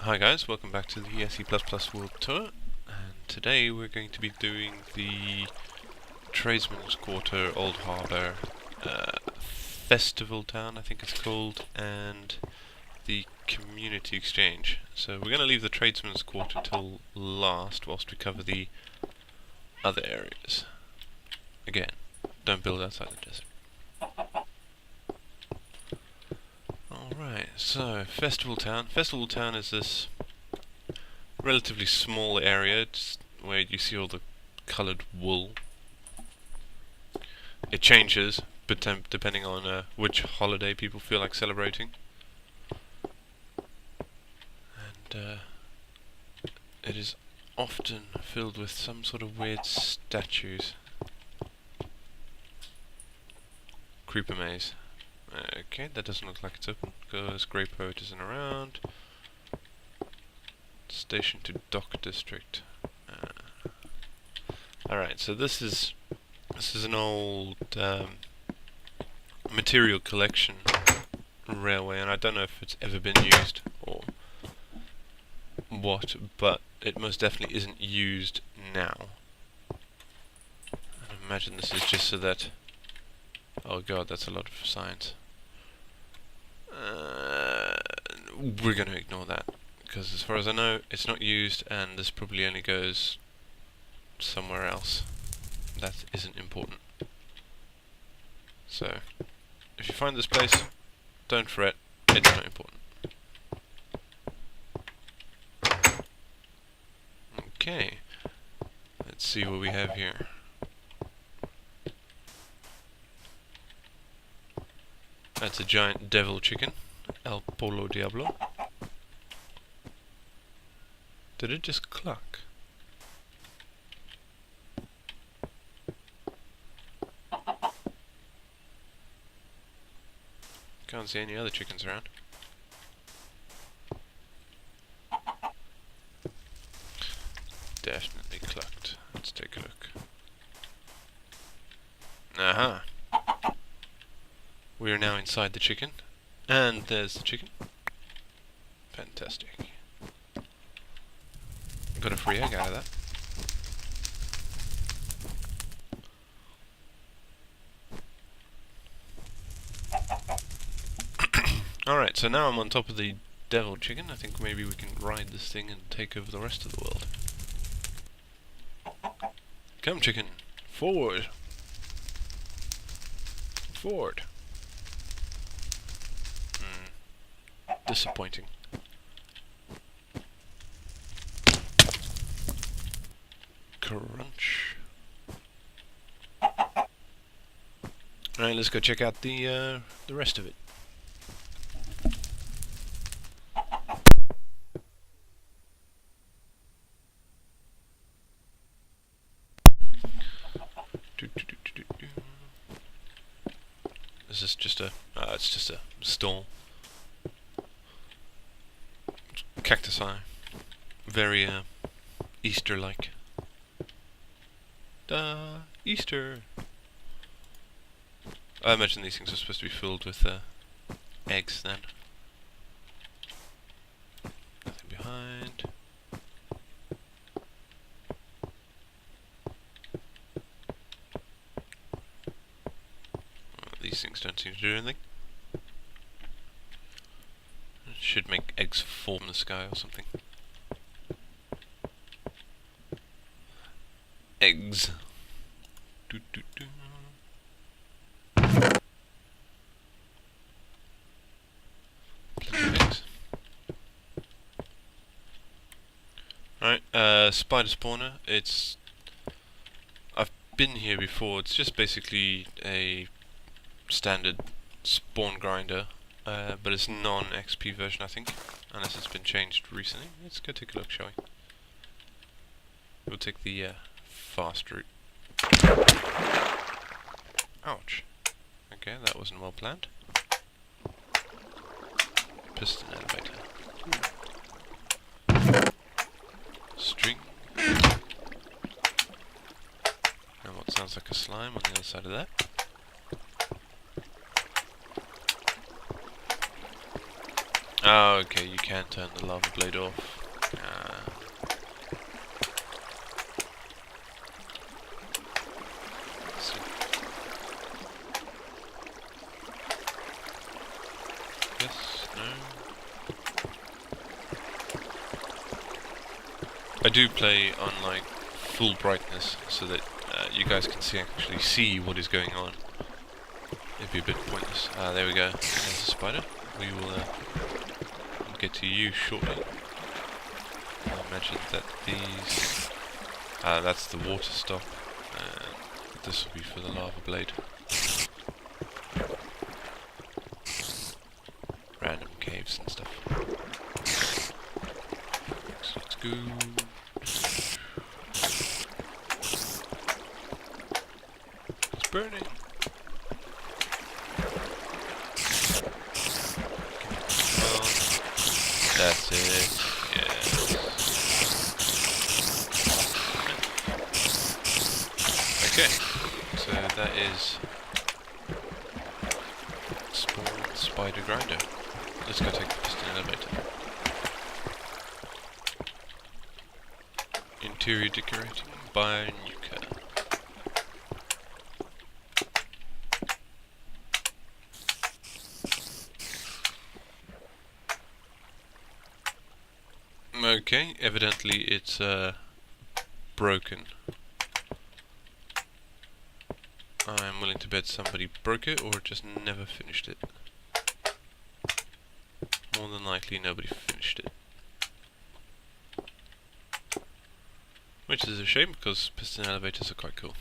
Hi guys, welcome back to the SE++ World Tour, and today we're going to be doing the Tradesman's Quarter, Old Harbour, Festival Town I think it's called, and the Community Exchange. So we're going to leave the Tradesman's Quarter till last whilst we cover the other areas. Again, don't build outside the desert. Alright, so Festival Town. Festival Town is this relatively small area where you see all the coloured wool. It changes depending on which holiday people feel like celebrating. And it is often filled with some sort of weird statues. Creeper maze. Okay, that doesn't look like it's open because Grey Poet isn't around. Station to Dock District. Alright, so this is an old material collection railway, and I don't know if it's ever been used or what, but it most definitely isn't used now. I imagine this is just so that... oh god, that's a lot of science. We're going to ignore that, because as far as I know, it's not used, and this probably only goes somewhere else. That isn't important. So, if you find this place, don't fret, it's not important. Okay, let's see what we have here. That's a giant devil chicken, El Polo Diablo. Did it just cluck? Can't see any other chickens around. Definitely clucked. Let's take a look. Aha! We are now inside the chicken. And there's the chicken. Fantastic. Got a free egg out of that. Alright, so now I'm on top of the devil chicken. I think maybe we can ride this thing and take over the rest of the world. Come chicken, forward! Forward! Disappointing. Crunch. Alright, let's go check out the rest of it. This is just a it's just a stall. Cactus eye. Very Easter-like. Easter! I imagine these things are supposed to be filled with eggs then. Nothing behind. Well, these things don't seem to do anything. Should make eggs fall from the sky or something. Eggs. Doo -doo -doo. Eggs. Alright, spider spawner. I've been here before. It's just basically a standard spawn grinder. But it's non-XP version, I think, unless it's been changed recently. Let's go take a look, shall we? We'll take the fast route. Ouch. Okay, that wasn't well planned. Piston elevator. String. And what sounds like a slime on the other side of that. Oh, okay, you can turn the lava blade off. So yes, no. I do play on like full brightness so that you guys can actually see what is going on. It'd be a bit pointless. There we go. There's a spider. We will get to you shortly. I imagine that these... that's the water stop. This will be for the lava blade. Random caves and stuff. So let's go. It's burning. Well, that's it. Yes. Okay. So that is Spawn Spider Grinder. Let's go take the piston elevator. Interior decorating by Nuka. Okay, evidently it's broken. I'm willing to bet somebody broke it or just never finished it. More than likely nobody finished it. Which is a shame because piston elevators are quite cool.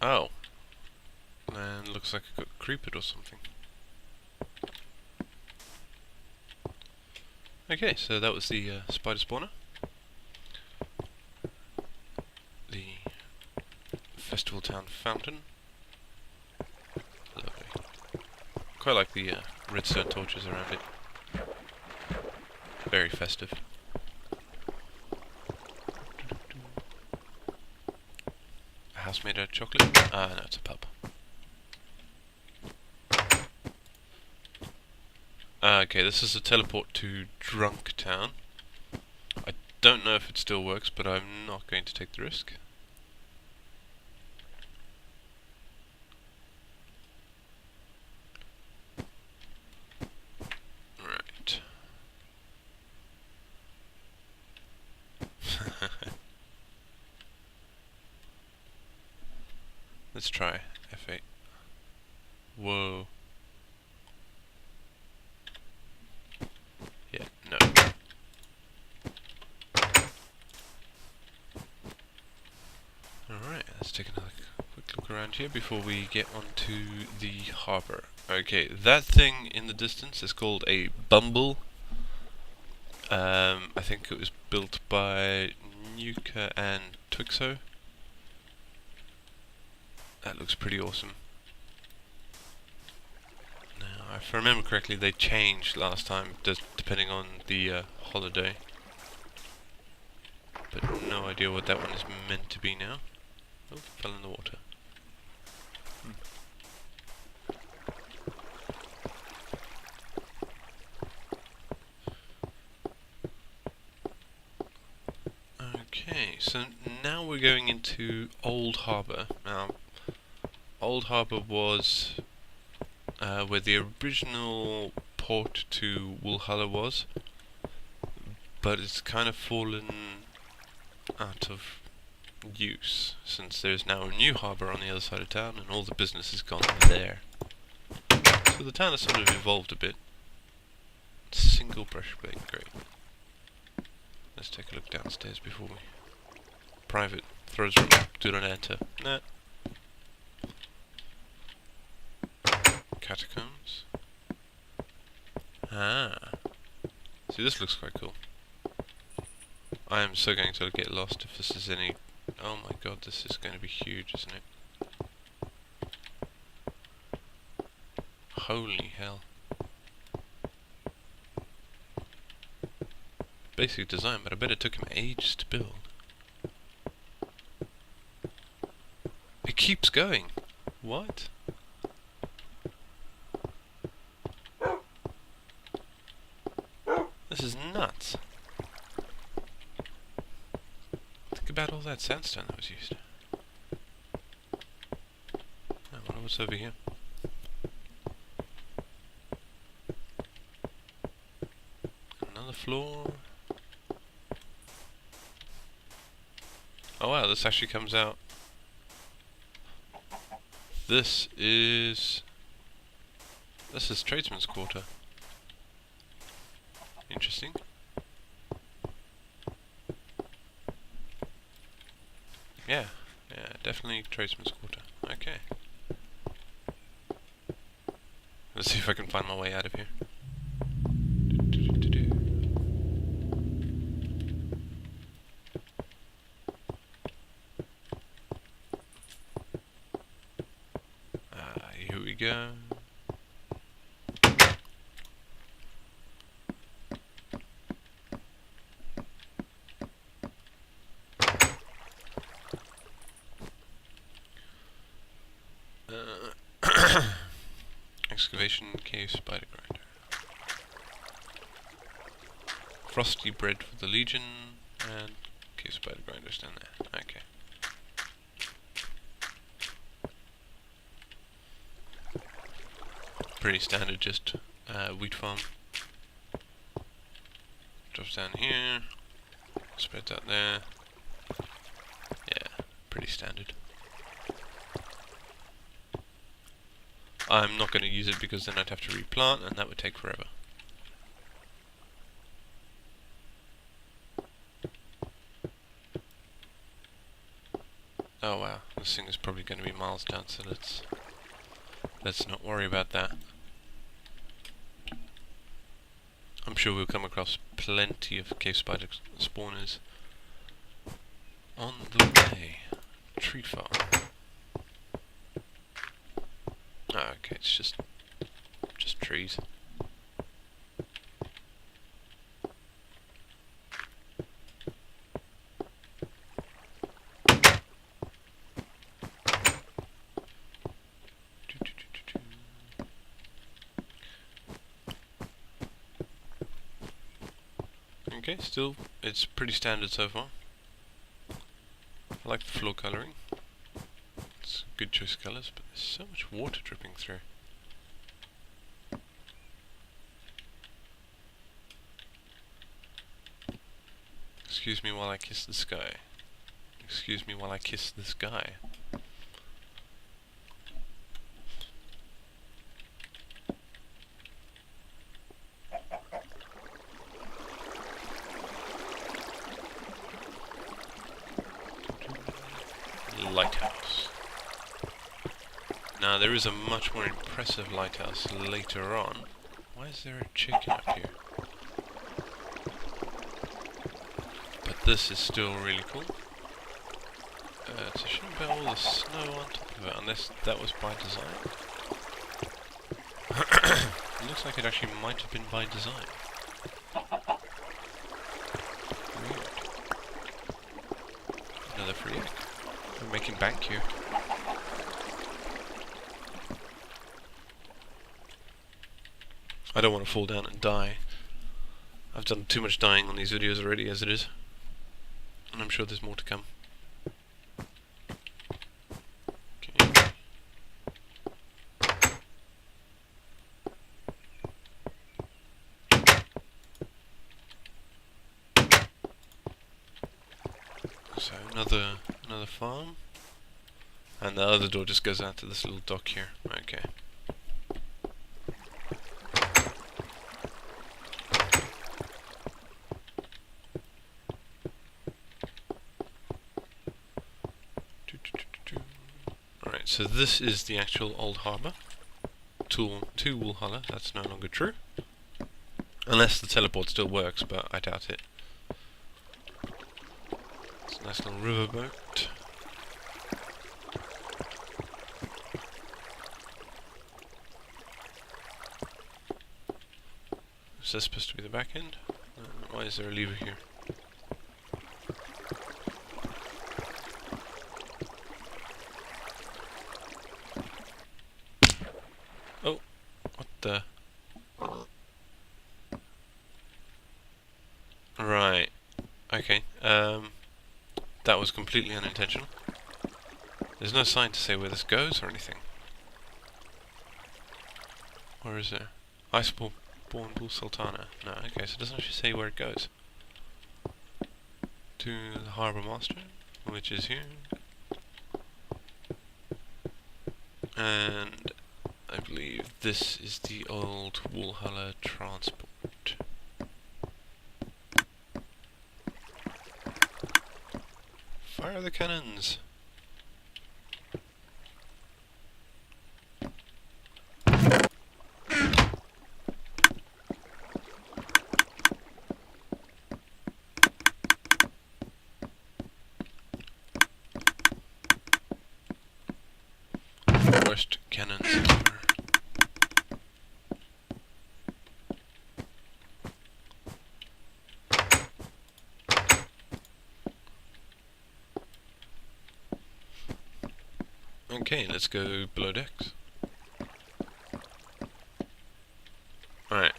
Oh. And looks like I got creeped or something. Okay, so that was the spider spawner. The Festival Town fountain. Lovely. Quite like the redstone torches around it. Very festive. A house made out of chocolate? No, it's a pub. Okay, this is a teleport to Drunk Town. I don't know if it still works, but I'm not going to take the risk. Right. Let's try F8. Whoa. Yeah, no. Alright, let's take another quick look around here before we get onto the harbour. Okay, that thing in the distance is called a Bumble. I think it was built by Nuka and Twixo. That looks pretty awesome. Now, if I remember correctly, they changed last time, depending on the holiday. But no idea what that one is meant to be now. Oh, fell in the water. Okay, so now we're going into Old Harbour. Now, Old Harbour was where the original port to Walhalla was, but it's kind of fallen out of use since there's now a new harbour on the other side of town and all the business has gone there. So the town has sort of evolved a bit. Single brush blade, great. Let's take a look downstairs before we... Private, throws room, do not enter. Nah. Catacombs. Ah. See, this looks quite cool. I am so going to get lost if this is any... Oh my god, this is going to be huge, isn't it? Holy hell. Basic design, but I bet it took him ages to build. keeps going. What? This is nuts. Think about all that sandstone that was used. I wonder what's over here. Another floor. Oh wow, this actually comes out. This is tradesman's quarter. Interesting. Yeah, definitely tradesman's quarter. Okay. Let's see if I can find my way out of here. Here we go. Excavation cave spider grinder. Frosty bread for the Legion and cave spider grinders down there. Okay. Pretty standard, just wheat farm. Drops down here, spreads out there. Yeah, pretty standard. I'm not going to use it because then I'd have to replant and that would take forever. Oh wow, this thing is probably going to be miles down, so let's not worry about that. I'm sure we'll come across plenty of cave spider spawners on the way. Tree farm. Oh, okay, it's just trees. Okay, still, it's pretty standard so far. I like the floor colouring. It's a good choice of colours, but there's so much water dripping through. Excuse me while I kiss the sky. Excuse me while I kiss the sky. Lighthouse. Now there is a much more impressive lighthouse later on. Why is there a chicken up here? But this is still really cool. It's a shame about all the snow on top of it, unless that was by design. It looks like it actually might have been by design. Weird. Another free egg. We're making bank here. I don't want to fall down and die. I've done too much dying on these videos already as it is. And I'm sure there's more to come. Okay. So another farm. And the other door just goes out to this little dock here. Okay. Alright, so this is the actual old harbour. Two Woolholler, that's no longer true. Unless the teleport still works, but I doubt it. It's a nice little riverboat. Is that supposed to be the back end? Why is there a lever here? the... Right. Okay. That was completely unintentional. There's no sign to say where this goes or anything. Or is there? Ispawnbul Sultana. No, okay, so it doesn't actually say where it goes. To the Harbour Master, which is here. And I believe this is the old Walhalla transport. Fire the cannons! Worst cannons ever. Okay, let's go below decks. Alright,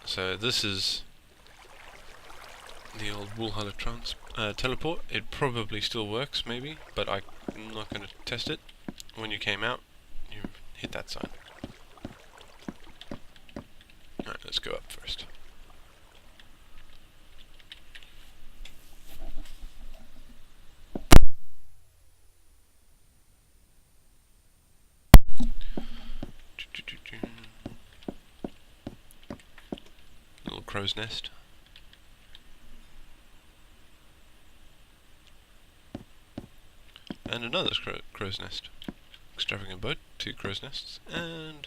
so this is the old Walhalla teleport. It probably still works, maybe, but I'm not going to test it. When you came out, you hit that sign. Alright, let's go up first. Little crow's nest. And another crow's nest. Extravagant boat, 2 crow's nests, and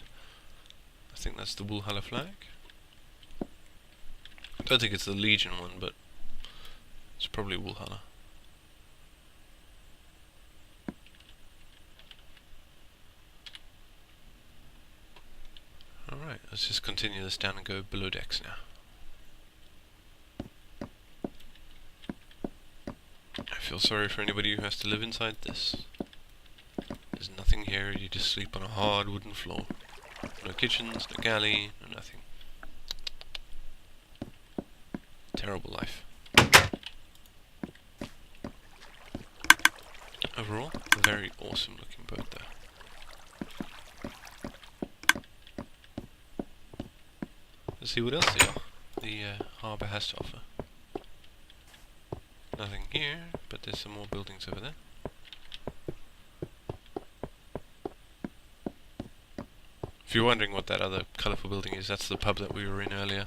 I think that's the Walhalla flag. I don't think it's the Legion one, but it's probably Walhalla. Alright, let's just continue this down and go below decks now. I feel sorry for anybody who has to live inside this. There's nothing here, you just sleep on a hard wooden floor. No kitchens, no galley, no nothing. Terrible life. Overall, a very awesome looking boat though. Let's see what else the harbour has to offer. Nothing here, but there's some more buildings over there. If you're wondering what that other colourful building is, that's the pub that we were in earlier.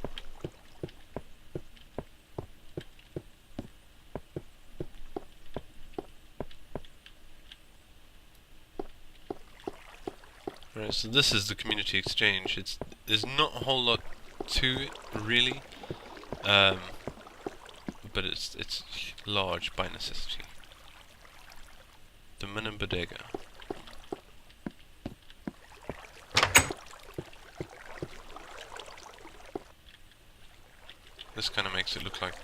Right, so this is the community exchange. There's not a whole lot to it, really, but it's large by necessity. The Minim Bodega. This kind of makes it look like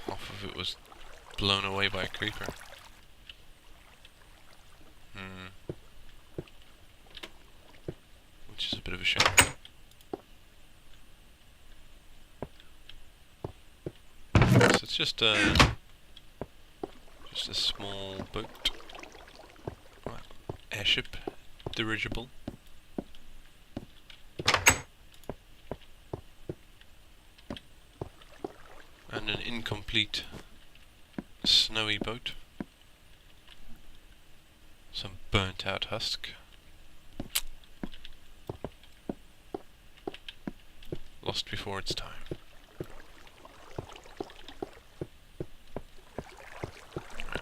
half of it was blown away by a creeper. Which is a bit of a shame. So it's just a small boat, airship, dirigible. And an incomplete snowy boat. Some burnt out husk. Lost before its time.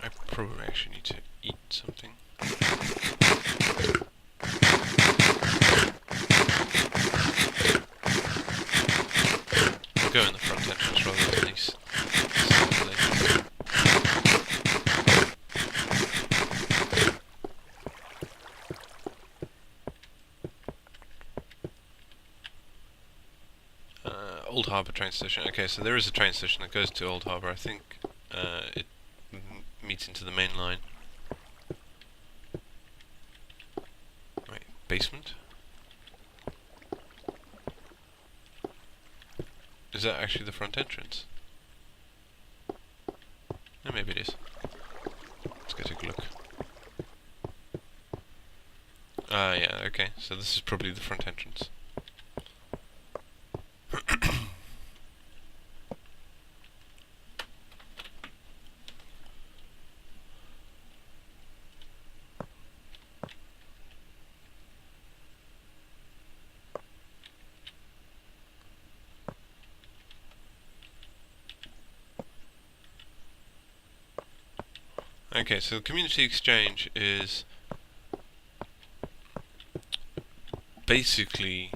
I probably actually need to eat something. I'll go in the front entrance rather than these. Old Harbour train station. Okay, so there is a train station that goes to Old Harbour. I think it meets into the main line. Right, basement. Is that actually the front entrance? No, maybe it is. Let's go take a look. Ah, yeah, okay. So this is probably the front entrance. Okay, so the community exchange is basically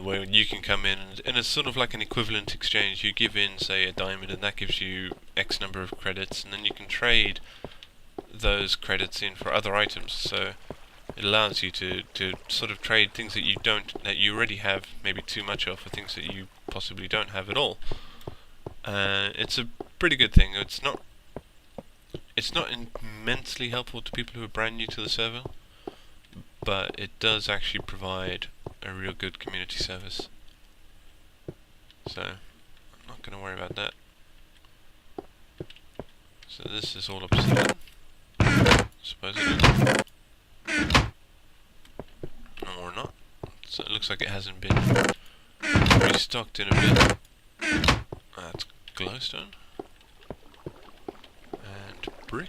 where you can come in, and it's sort of like an equivalent exchange. You give in, say, a diamond, and that gives you X number of credits, and then you can trade those credits in for other items. So it allows you to sort of trade things that you already have maybe too much of, for things that you possibly don't have at all. It's a pretty good thing. It's not immensely helpful to people who are brand new to the server, but it does actually provide a real good community service. So I'm not going to worry about that. So this is all obsidian, supposedly. Or not. So it looks like it hasn't been restocked in a bit. That's glowstone. And brick.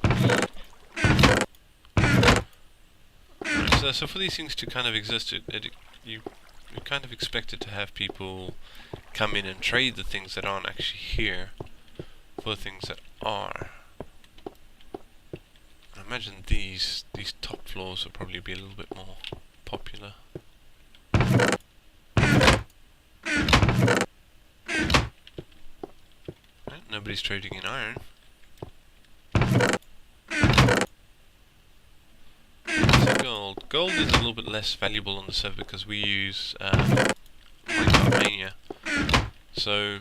Right, so for these things to kind of exist, you kind of expect it to have people come in and trade the things that aren't actually here for things that are. I imagine these top floors will probably be a little bit more popular. Right, nobody's trading in iron. Gold. Gold is a little bit less valuable on the server because we use Mania. So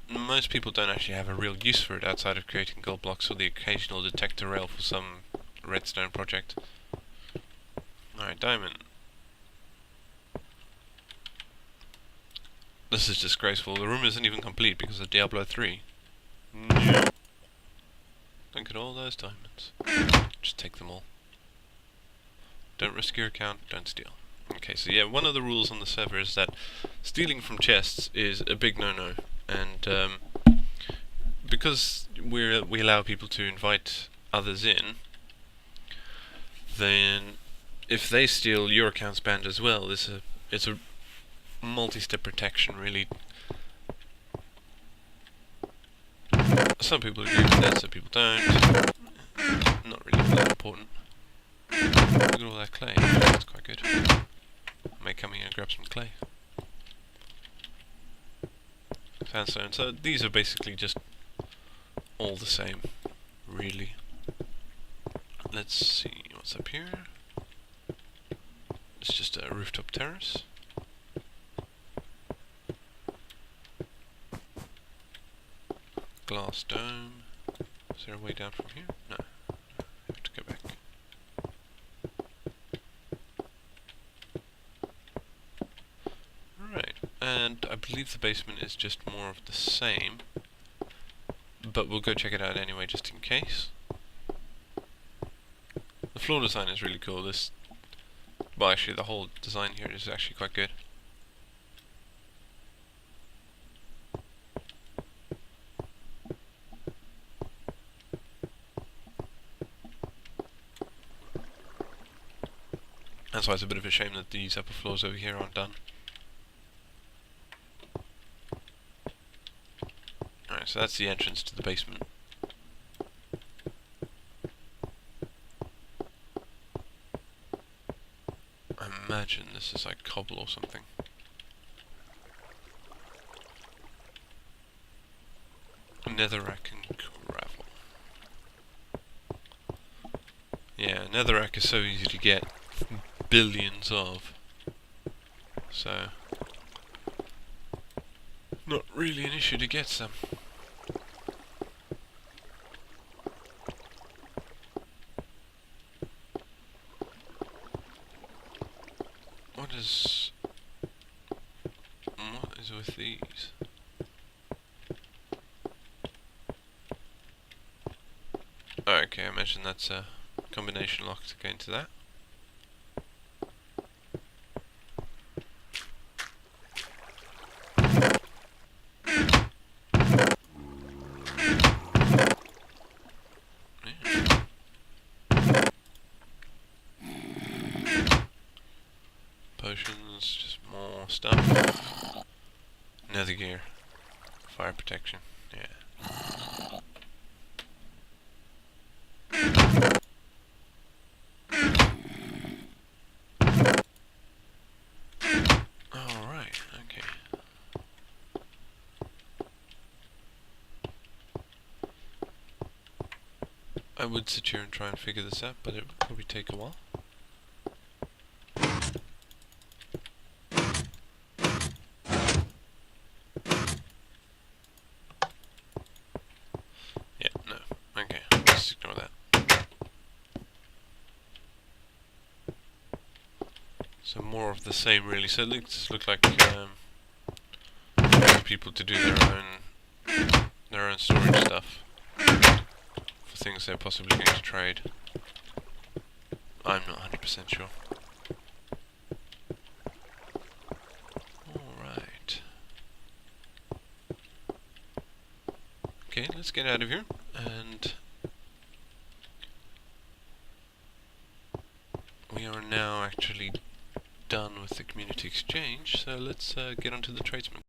most people don't actually have a real use for it outside of creating gold blocks or the occasional detector rail for some redstone project. Alright, diamond. This is disgraceful. The room isn't even complete because of Diablo 3. No. Look at all those diamonds. Just take them all. Don't risk your account, don't steal. Okay, so yeah, one of the rules on the server is that stealing from chests is a big no-no. And because we allow people to invite others in, then if they steal, your account's banned as well. It's a multi-step protection, really. Some people agree with that, some people don't. Not really that important. Look at all that clay. That's quite good. I may come here and grab some clay. Sandstone. So these are basically just all the same, really. Let's see what's up here. It's just a rooftop terrace. Glass dome. Is there a way down from here? No. I have to go back. Right, and I believe the basement is just more of the same, but we'll go check it out anyway just in case. The floor design is really cool. Well, actually the whole design here is actually quite good. That's why it's a bit of a shame that these upper floors over here aren't done. Alright, so that's the entrance to the basement. I imagine this is like cobble or something. Netherrack and gravel. Yeah, netherrack is so easy to get. Billions of. So not really an issue to get some. Because what is with these? Oh, okay, I imagine that's a combination lock to go into that. Potions, just more stuff. Nether gear. Fire protection. Yeah. Alright, okay. I would sit here and try and figure this out, but it would probably take a while. Yeah, no. Okay, let's ignore that. So more of the same, really. So it looks like people to do their own storage stuff for things they're possibly going to trade. I'm not 100% sure. Alright. Okay, let's get out of here and we are now actually done with the community exchange, so let's get onto the tradesman.